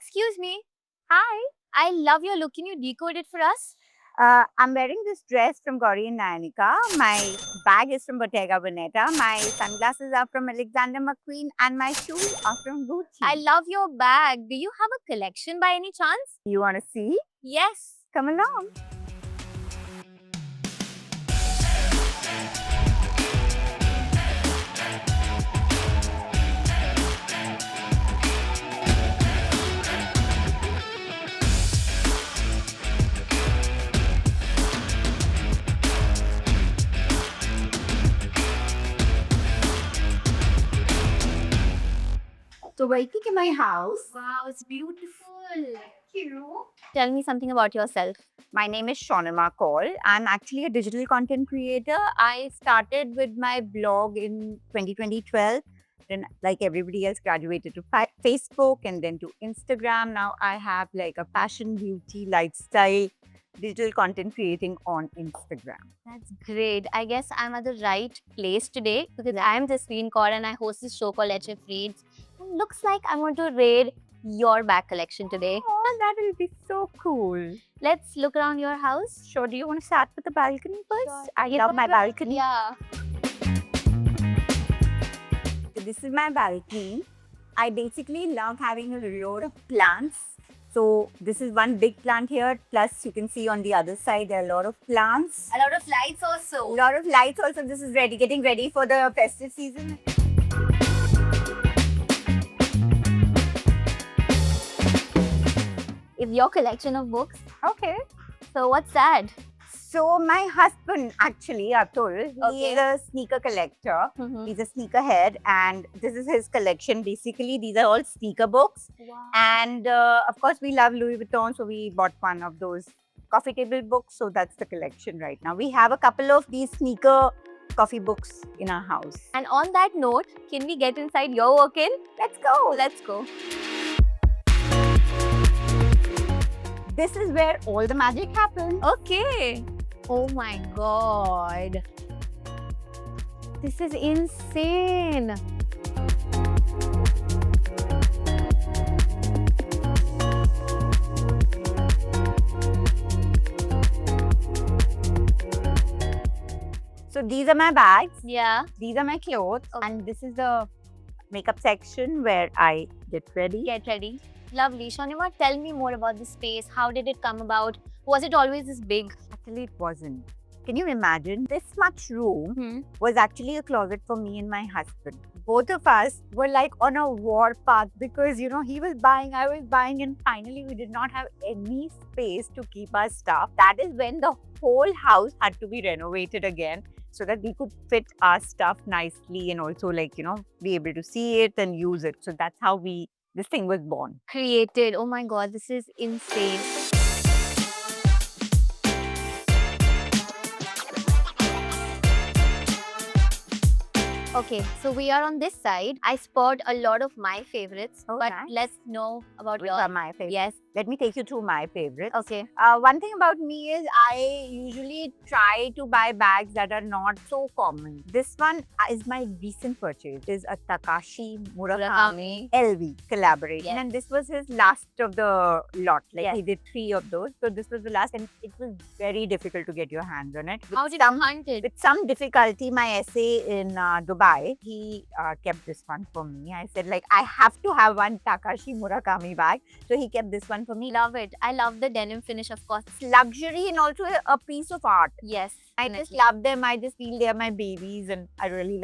excuse me. Hi. I love your look. Can you decode it for us? I'm wearing this dress from Gauri and Nayanika. My bag is from Bottega Veneta. My sunglasses are from Alexander McQueen, and my shoes are from Gucci. I love your bag. Do you have a collection by any chance? You want to see? Yes. Come along. So welcome to my house. Wow, it's beautiful. Thank you. Tell me something about yourself. My name is Shaunima Kaul. I'm actually a digital content creator. I started with my blog in 2012. Then, like everybody else, graduated to Facebook and then to Instagram. Now I have like a fashion, beauty, lifestyle, digital content creating on Instagram. That's great. I guess I'm at the right place today because I'm Jasleen Kaur and I host this show called HF Reads. And looks like I'm going to raid your bag collection today. Oh, that will be so cool. Let's look around your house. Sure. Do you want to start with the balcony first? Sure. I Yes, love my balcony. Yeah. So this is my balcony. I basically love having a row of plants. So this is one big plant here. Plus you can see on the other side there are a lot of plants. A lot of lights A also. lot of lights also. This is getting ready for the festive season. Is your collection of books. Okay. So what's that? So my husband actually, Atul, he Okay. is a sneaker collector. Mm-hmm. He's a sneakerhead and this is his collection. Basically, these are all sneaker books. Wow. And of course, we love Louis Vuitton, so we bought one of those coffee table books. So that's the collection right now. We have a couple of these sneaker coffee books in our house. And on that note, can we get inside your work-in? Let's go. Let's go. This is where all the magic happens. Okay. Oh my god. This is insane. So these are my bags. Yeah. These are my clothes. Okay. And this is the makeup section where I get ready. Get ready. Lovely. Shaunima, tell me more about this space. How did it come about? Was it always this big? Actually, it wasn't. Can you imagine? This much room Hmm. was actually a closet for me and my husband. Both of us were like on a war path because, you know, he was buying, I was buying, and finally we did not have any space to keep our stuff. That is when the whole house had to be renovated again so that we could fit our stuff nicely and also, like, you know, be able to see it and use it. So that's how this thing was born. Created. Oh my god, this is insane. Okay, so we are on this side. I spot a lot of my favorites, Oh, but nice. let's know about Which yours. are my favorites. Yes. Let me take you through my favorites. Okay. One thing about me is I usually try to buy bags that are not so common. This one is my recent purchase. It is a Takashi Murakami LV collaboration. Yes. And this was his last of the lot. Like Yes. he did 3 of those. So this was the last and it was very difficult to get your hands on it. How did you hunt it? With some difficulty, my essay in Dubai, he kept this one for me. I said, like, I have to have one Takashi Murakami bag. So he kept this one for me. Love it. I love the denim finish, of course. It's luxury and also a piece of art. Yes. I just definitely. love them. I just feel they're my babies and I really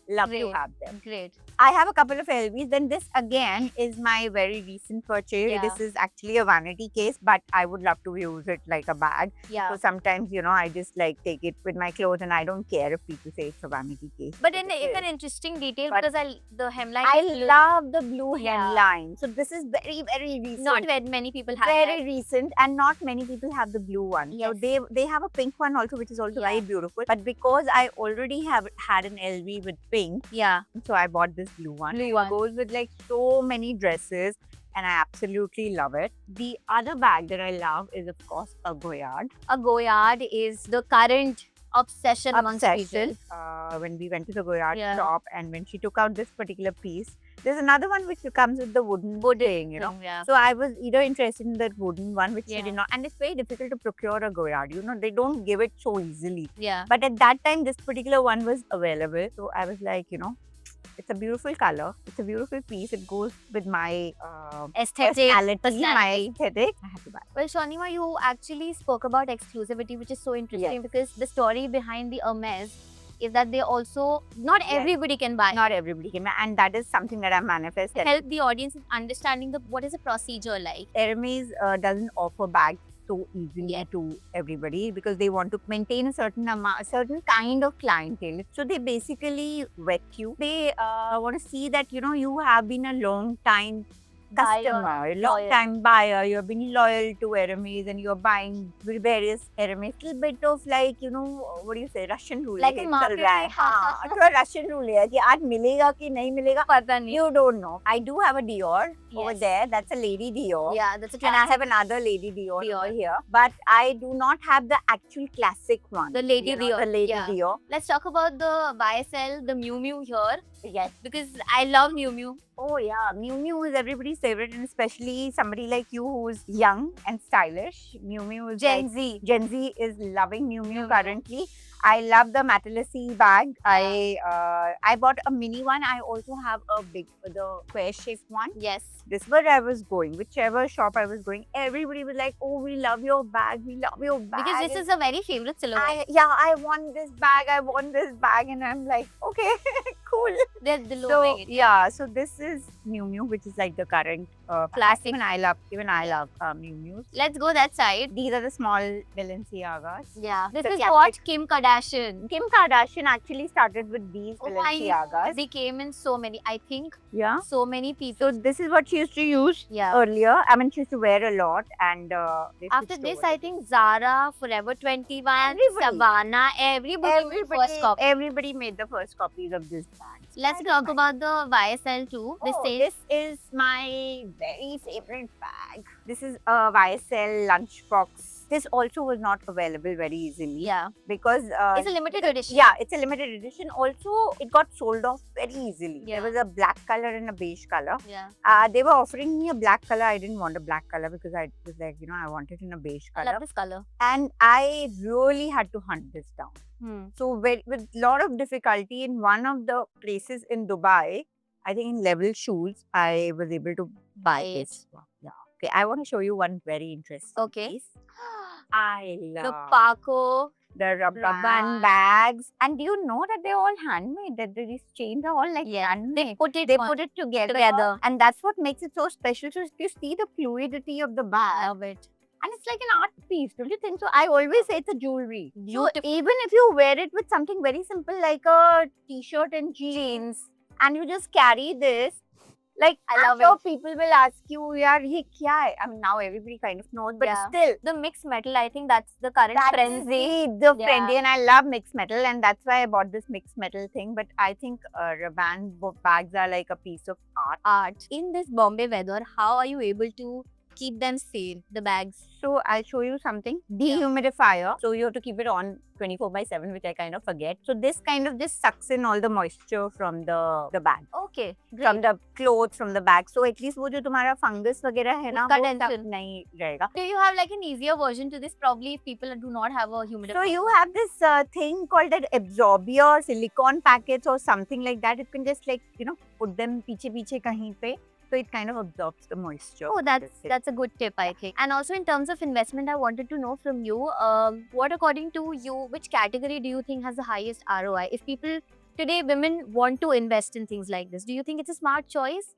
love to Great. have them. Great. I have a couple of LVs. Then this again is my very recent purchase. Yeah. This is actually a vanity case, but I would love to use it like a bag. Yeah. So sometimes, you know, I just like take it with my clothes and I don't care if people say it's a vanity case. But It it's is. an interesting detail But because the hemline. I is love the blue Yeah. hemline. So this is very, very recent. Not very many people have very that. recent and not many people have the blue one. Yes. So they have a pink one also, which is also Yeah. very beautiful. But because I already have had an LV with pink, Yeah. so I bought this blue one. Blue one. Goes with like so many dresses and I absolutely love it. The other bag that I love is of course a Goyard. A Goyard is the current obsession amongst people. When we went to the Goyard Yeah. shop and when she took out this particular piece, There's another one which comes with the wooden thing, you know. Yeah. So I was either interested in that wooden one, which they Yeah. did not, and it's very difficult to procure a goyard. You know, they don't give it so easily. Yeah. But at that time, this particular one was available. So I was like, you know, it's a beautiful color. It's a beautiful piece. It goes with my Aesthetic. personality, my personality. aesthetic. I have to buy. Well, Shanima, you actually spoke about exclusivity, which is so interesting because the story behind the Hermes is that they also, not Yes. everybody can buy. Not everybody can, and that is something that I manifested. Help the audience in understanding what is the procedure like. Hermes doesn't offer bags so easily Yeah. to everybody because they want to maintain a certain amount, a certain kind of clientele. So they basically vet you. They want to see that you have been a long time Buyer, customer, long loyal. time buyer. You have been loyal to Hermes and you're buying various Hermes. Little bit of like what do you say, Russian roulette. Like a चल market रहा है. में. हाँ, थोड़ा Russian roulette. कि आज मिलेगा कि नहीं मिलेगा. पता नहीं. You don't know. I do have a Dior over Yes. there. That's a lady Dior. Yeah, that's a And I classic. have another Lady Dior, Dior. over here. But I do not have the actual classic one. The Lady Dior. The Lady Yeah. Dior. Let's talk about the YSL, the Miu Miu here, Yes. because I love Miu Miu. Oh yeah. Miu Miu is everybody's favorite, and especially somebody like you who's young and stylish. Miu Miu is Gen like- Z. Gen Z is loving Miu Miu Miu Miu. currently. I love the Matelassy bag. I bought a mini one. I also have the square shaped one. Yes. This is where I was going. Whichever shop I was going, everybody was like, "Oh, we love your bag. We love your bag." Because this is a very favorite silhouette. I want this bag. I want this bag, and I'm like, okay, cool. They're the low So weight. yeah, so this is Miu Miu, which is like the current Classic. Even I love Miu Miu. Let's go that side. These are the small Balenciagas. Yeah. This The is classic. what Kim Kardashian. Kim Kardashian actually started with these Oh, Balenciagas. They came in so many. I think Yeah. so many people. So this is what she used to use Yeah. earlier. I mean, she used to wear a lot, and they After switched this, over I to think Zara, Forever 21, Everybody. Savannah, everybody made first copy. Everybody made the first copies of this bag. Let's talk about the YSL too. This Oh, says this is my very favorite bag. This is a YSL lunchbox. This also was not available very easily yeah, because it's a limited edition. yeah, it's a limited edition. Also, it got sold off very easily. Yeah. There was a black color and a beige color. Yeah, They were offering me a black color. I didn't want a black color because I was like, I want it in a beige I color. love this color. And I really had to hunt this down. So with a lot of difficulty in one of the places in Dubai, I think in Level Shoes, I was able to buy it. Nice. Yeah. Okay, I want to show you one very interesting Okay. piece. I The love Paco. the rubber brand. band bags. And do you know that they're all handmade? That these chains are all like Yeah, handmade. Put it They on. put it together. Together. And that's what makes it so special. So you see the fluidity of the bag. Love it. And it's like an art piece, don't you think so? I always say it's a jewelry. So Beautiful. even if you wear it with something very simple like a t-shirt and jeans, and you just carry this, like I I'm love sure it. people will ask you, yaar, ye kya hai? I mean, now everybody kind of knows, but Yeah. still, The mixed metal, I think that's the current that frenzy. is the Yeah. frenzy, and I love mixed metal, and that's why I bought this mixed metal thing. But I think Rabanne bags are like a piece of art. Art. In this Bombay weather, how are you able to keep them safe, the bags? So I'll show you something. Dehumidifier. So you have to keep it on 24/7, which I kind of forget. So this kind of just sucks in all the moisture from the bag. Okay. From the clothes, from the bag. So at least वो जो तुम्हारा fungus वगैरह है ना, उसका वो सब tension नहीं रहेगा. Do you have like an easier version to this? Probably if people do not have a humidifier. So you have this thing called that absorber silicone packets or something like that. You can just like put them पीछे कहीं पे. So it kind of absorbs the moisture. Oh, that's a good tip, I think. And also in terms of investment, I wanted to know from you, what according to you, which category do you think has the highest ROI? If people today, women want to invest in things like this, do you think it's a smart choice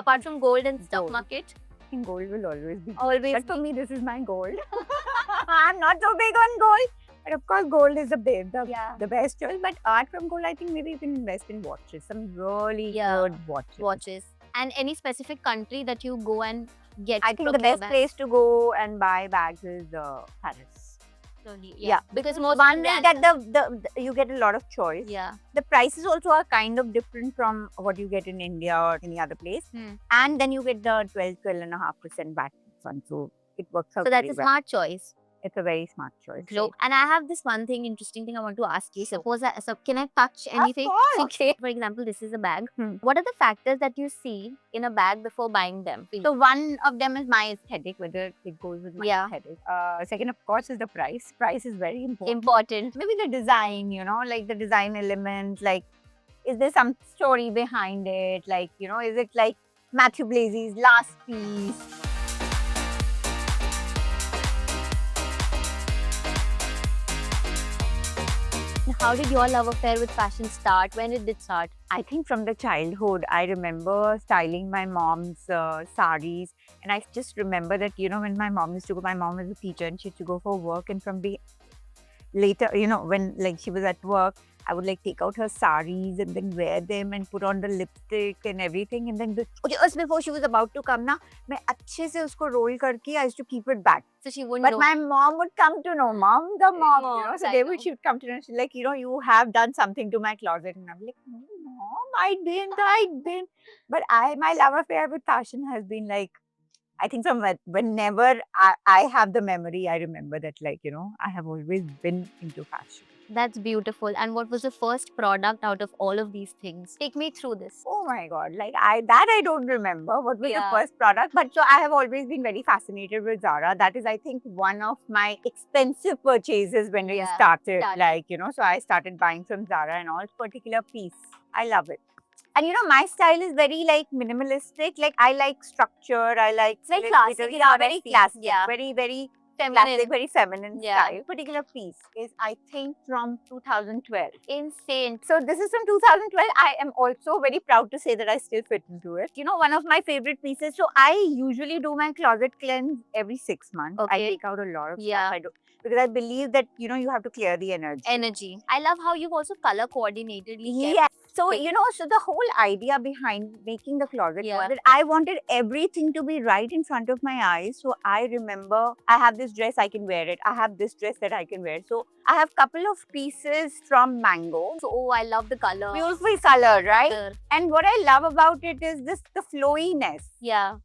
apart from gold and stock Gold. market? I think gold will always be. Always. But for me, this is my gold. I'm not so big on gold. But of course, gold is Yeah. the best choice. But apart from gold, I think maybe you can invest in watches. Some really Yeah. good watches. Watches. And any specific country that you go and get? I think the procure best bags? place to go and buy bags is Paris. Slowly, Yeah. Because most One is brands that the you get a lot of choice. yeah. The prices also are kind of different from what you get in India or any other place. Hmm. And then you get the 12.5% VAT refund. So it works out So that's very a well. smart choice. It's a very smart choice. And I have this one thing, interesting thing I want to ask you. Suppose can I touch anything? course. Okay. For example, this is a bag. Hmm. What are the factors that you see in a bag before buying them? So one of them is my aesthetic, whether it goes with my Yeah. aesthetic. Second, of course, is the price. Price is very important. Important. Maybe the design, like the design element, like is there some story behind it? Like, is it like Matthew Blazy's last piece? How did your love affair with fashion start? When did it start? I think from the childhood, I remember styling my mom's saris. And I just remember that, when my mom used to go, my mom was a teacher and she used to go for work. And from the later, when like she was at work, I would like take out her saris and then wear them and put on the lipstick and everything. And then just before she was about to come, मैं अच्छे से उसको roll करके I used to keep it back. So she wouldn't But know. my mom would come to know, mom, the mom, so she would come to know, she's like, you have done something to my closet. And I'm like, no, mom, I didn't. But my love affair with fashion has been like, I think from whenever I have the memory, I remember that I have always been into fashion. That's beautiful. And what was the first product out of all of these things? Take me through this. Oh my God, I don't remember what was the first product, but so I have always been very fascinated with Zara. That is, I think, one of my expensive purchases when it started. So I started buying from Zara and all particular piece. I love it. And my style is very minimalistic. Like I like structure. I like it's very classic. Very classic. Yeah. Very, very feminine. Classic, very feminine style. Particular piece is, I think, from 2012. Insane. So this is from 2012. I am also very proud to say that I still fit into it. One of my favorite pieces. So I usually do my closet cleanse every 6 months. I take out a lot of stuff. Because I believe that, you have to clear the energy. I love how you've also color coordinated. Yeah. So, so the whole idea behind making the closet was that I wanted everything to be right in front of my eyes. So I remember I have this dress, I can wear it. I have this dress that I can wear. So I have couple of pieces from Mango. So, I love the color. Beautiful color, right? And what I love about it is the flowiness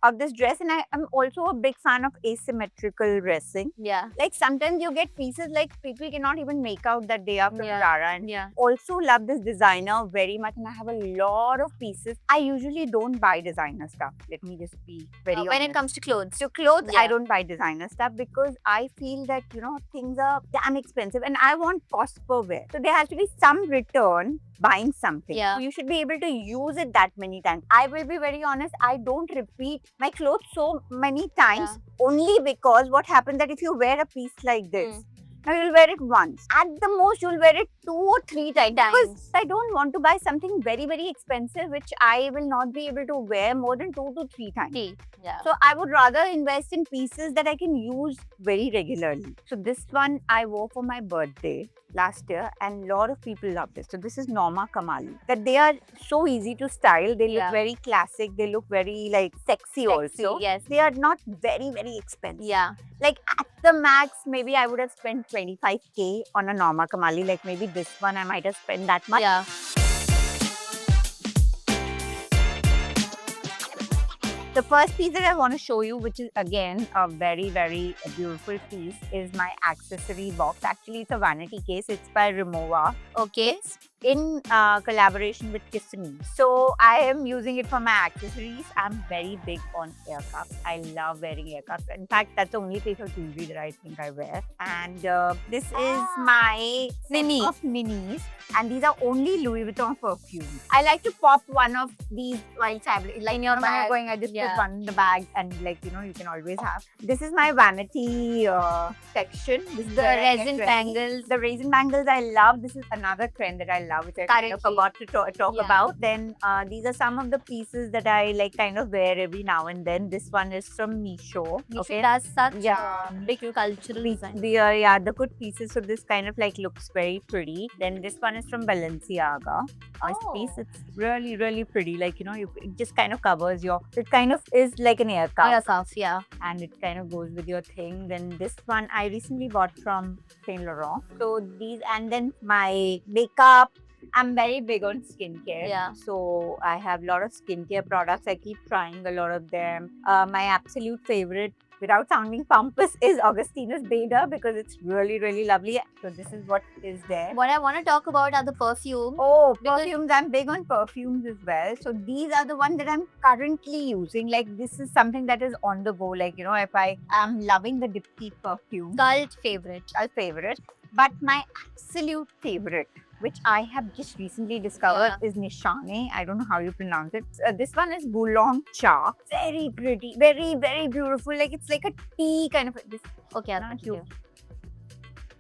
of this dress. And I am also a big fan of asymmetrical dressing. Yeah. Like sometimes you get pieces like people cannot even make out that they are from Zara. And Yeah. also love this designer very much. And I have a lot of pieces. I usually don't buy designer stuff. Let me just be very honest. When it comes to clothes. So clothes, I don't buy designer stuff because I feel that, things are damn expensive and I want cost per wear. So there has to be some return buying something. Yeah. So you should be able to use it that many times. I will be very honest, I don't repeat my clothes so many times only because what happens that if you wear a piece like this, now you'll wear it once. At the most, you'll wear it 2 or 3 times. Because I don't want to buy something very, very expensive, which I will not be able to wear more than 2 to 3 times. Yeah. So I would rather invest in pieces that I can use very regularly. So this one I wore for my birthday last year and a lot of people love this. So this is Norma Kamali. That they are so easy to style. They look very classic. They look very sexy also. Yes. They are not very, very expensive. Yeah. Like at the max, maybe I would have spent 25K on a Norma Kamali. Like maybe this one I might have spent that much. Yeah. The first piece that I want to show you, which is again a very, very beautiful piece, is my accessory box. Actually, it's a vanity case. It's by Rimowa. Okay. It's in collaboration with Tiffany. So I am using it for my accessories. I'm very big on ear cuffs. I love wearing ear cuffs. In fact, that's the only piece of jewelry that I think I wear. And this is my Mini. Of minis. And these are only Louis Vuitton perfumes. I like to pop one of these while traveling. Like in your bag. I just put one in the bag and you can always have. This is my vanity section. This is The resin bangles. The resin bangles I love. This is another trend that I love, which I kind of forgot to talk about. Then these are some of the pieces that I kind of wear every now and then. This one is from Misho. Okay. Does such big cultural design. The good pieces. So this kind of looks very pretty. Then this one is from Balenciaga. This piece, it's really, really pretty. It just kind of covers it kind of is like an ear cuff. And it kind of goes with your thing. Then this one I recently bought from Saint Laurent. So these, and then my makeup. I'm very big on skincare. So I have a lot of skincare products. I keep trying a lot of them. My absolute favorite without sounding pompous, is Augustinus Bader because it's really, really lovely. So this is what is there. What I want to talk about are the perfume. Oh, Because- perfumes. I'm big on perfumes as well. So these are the ones that I'm currently using. Like this is something that is on the go. Like, you know, if I am loving the Diptyque perfume, Cult favorite. a favorite. But my absolute favorite, which I have just recently discovered, is Nishane. I don't know how you pronounce it. This one is Boulong Cha. Very pretty, very, very beautiful. Like it's like a tea kind of. This Okay, I'll Not continue. you.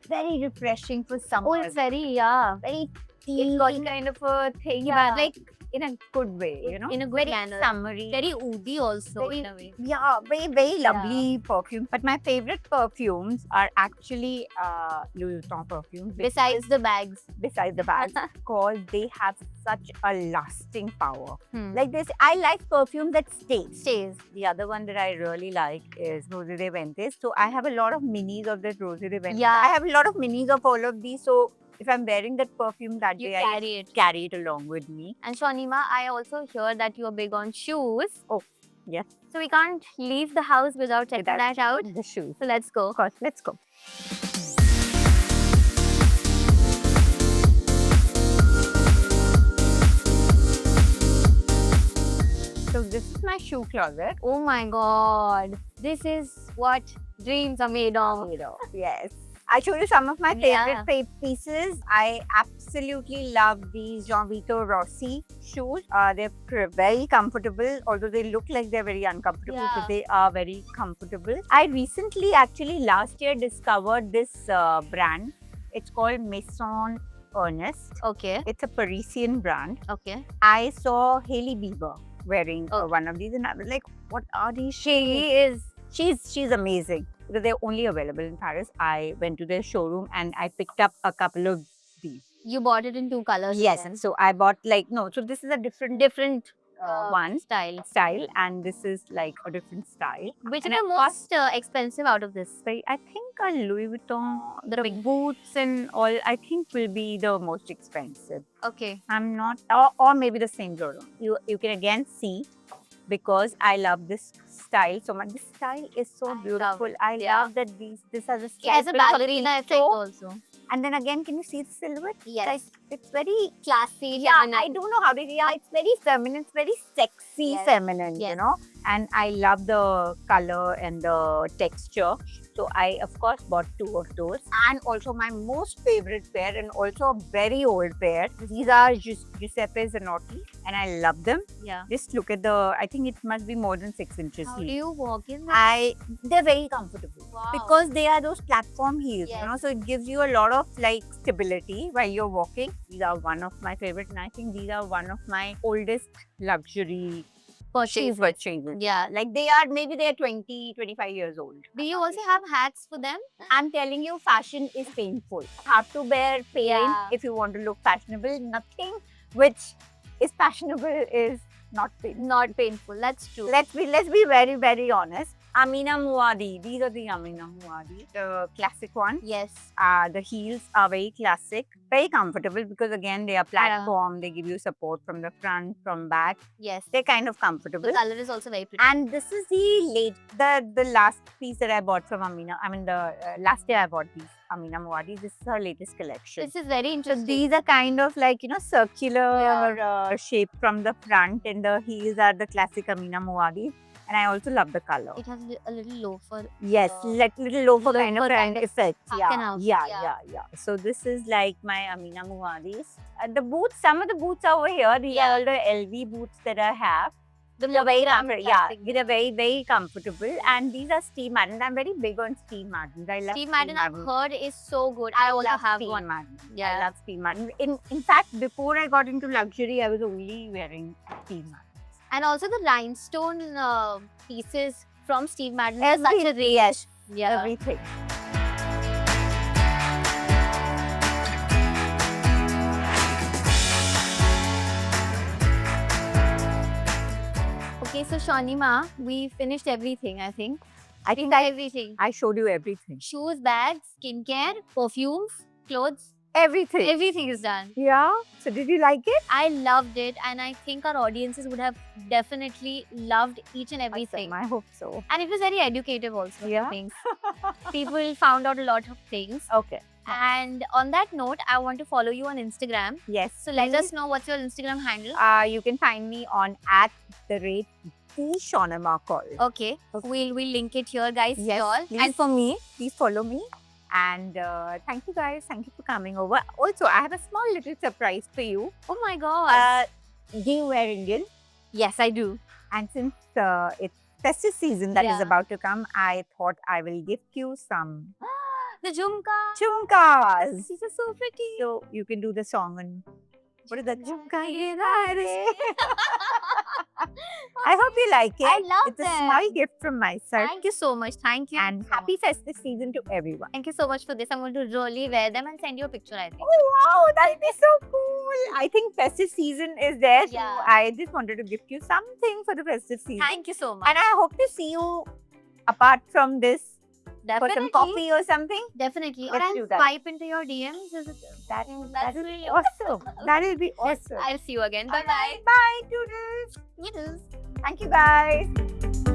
very refreshing for Oh, summer. it's very, yeah. very It's got tea kind of a thing, yeah, but like in a good way, you know, in a good very manner. summery. Very oody also Very- in a way. Yeah, very, very Yeah. lovely perfume. But my favorite perfumes are actually Louis Vuitton perfumes. Besides the bags. besides the bags, because they have such a lasting power. Hmm. Like this, I like perfume that stays. Stays. The other one that I really like is Rosé de Ventes. So I have a lot of minis of that Rosé de Ventes. Yeah. I have a lot of minis of all of these. So if I'm wearing that perfume that You day, carry I it. carry it along with me. And Shanima, I also hear that you're big on shoes. Oh, yes. So we can't leave the house without checking Without- that out. The shoes. So let's go. Of course, let's go. So this is my shoe closet. Oh my god. This is what dreams are made of. Yes. I showed you some of my Yeah. favorite pieces. I absolutely love these John Vito Rossi shoes. They're very comfortable, although they look like they're very uncomfortable, Yeah. but they are very comfortable. I recently, actually last year, discovered this brand. It's called Maison Ernest. Okay. It's a Parisian brand. Okay. I saw Hailey Bieber wearing Oh. one of these, and I was like, "What are these?" She is. She's amazing because they're only available in Paris. I went to their showroom and I picked up a couple of these. You bought it in 2 colors. Yes, then. so I bought like no. So this is a different one Style. style, and this is like a different style. Which And is the of course- most expensive out of this? But I think a Louis Vuitton, The the big- boots and all, I think will be the most expensive. Okay. I'm not, or maybe the Saint Laurent. You can again see because I love this style so much. This style is so I love beautiful. I yeah. love that this has a It has a scalpel ballerina effect so- also. And then again, can you see the silhouette? Yes. Like, it's very Classy. yeah. feminine. I don't know how to. Yeah, it's very feminine. It's very sexy, Yes. feminine. You Yes. know, and I love the color and the texture. So I of course bought 2 of those, and also my most favorite pair, and also a very old pair. These are Giuseppe Zanotti, and I love them. Yeah. Just look at the. I think it must be more than 6 inches. How do heel. you walk in that? They're very comfortable Wow. because they are those platform heels, Yes. you know, so it gives you a lot of like stability while you're walking. These are one of my favorite, and I think these are one of my oldest luxury Purchase. purchases. Yeah. Like they're 20, 25 years old. Do you also have hats for them? I'm telling you, fashion is painful. Have to bear pain Yeah. if you want to look fashionable. Nothing which is fashionable is not painful. Not painful. That's true. Let's be very, very honest. Amina Muadi. These are the Amina Muadi, the classic one. Yes. The heels are very classic, very comfortable because again they are platform. They give you support from the front, from back. Yes. They're kind of The comfortable. color is also very pretty. And this is the last piece that I bought from Amina. I mean the last year I bought these Amina Muadi. This is her latest collection. This is very So interesting. these are kind of like, you know, circular shape from the front, and the heels are the classic Amina Muadi. And I also love the color. It has a little loafer. Yes, little loafer kind of Loafer kind of effect. half Yeah, and half, yeah, yeah. yeah. So this is like my Amina Muadis. The boots, some of the boots are over here. These are all the LV boots that I have. The They're very Monogram comfortable. Yeah, classic. they're very, very comfortable. And these are Steve Madden. I'm very big on Steve Madden. I love Steve Madden, I've heard, is so good. I also love have Steve one. Madden. Yeah. I love Steve Madden. In fact, before I got into luxury, I was only wearing Steve Madden. And also the rhinestone pieces from Steve Madden is such a Every, yes, yeah. everything. Okay, so Shanima, we finished everything, I think. I think Everything. I showed you everything. Shoes, bags, skincare, perfumes, clothes. Everything. Everything is done. Yeah. So did you like it? I loved it, and I think our audiences would have definitely loved each and everything. Awesome. I hope so. And it was very educative also. I Yeah. think. People found out a lot of things. Okay. And on that note, I want to follow you on Instagram. Yes. So let us know what's your Instagram handle. You can find me on @Shauna Okay. We'll link it here, guys. Yes, Sure. please. And for me, Please follow me. And thank you guys. Thank you for coming over. Also, I have a small little surprise for you. oh my god. Do you wear Indian? Yes, I do. And since it's festive season that is Yeah. about to come, I thought I will gift you some The Jhumka. chumkas. These are so pretty. So you can do the song and what is that? Jhumka ye naare. I hope you like it. I love It's a them. small gift from my side. Thank you so much. Thank you. And happy festive season to everyone. Thank you so much for this. I'm going to really wear them and send you a picture, I think. Oh wow, that'll be so cool. I think festive season is there. So Yeah. I just wanted to gift you something for the festive season. Thank you so much. And I hope to see you apart from this for Definitely. some coffee or something. Definitely. Let's Or do I'll that. swipe into your DMs. That That's will be really awesome. That'll be awesome. I'll see you again. Bye Bye. Bye. Doodles. bye. Thank you guys.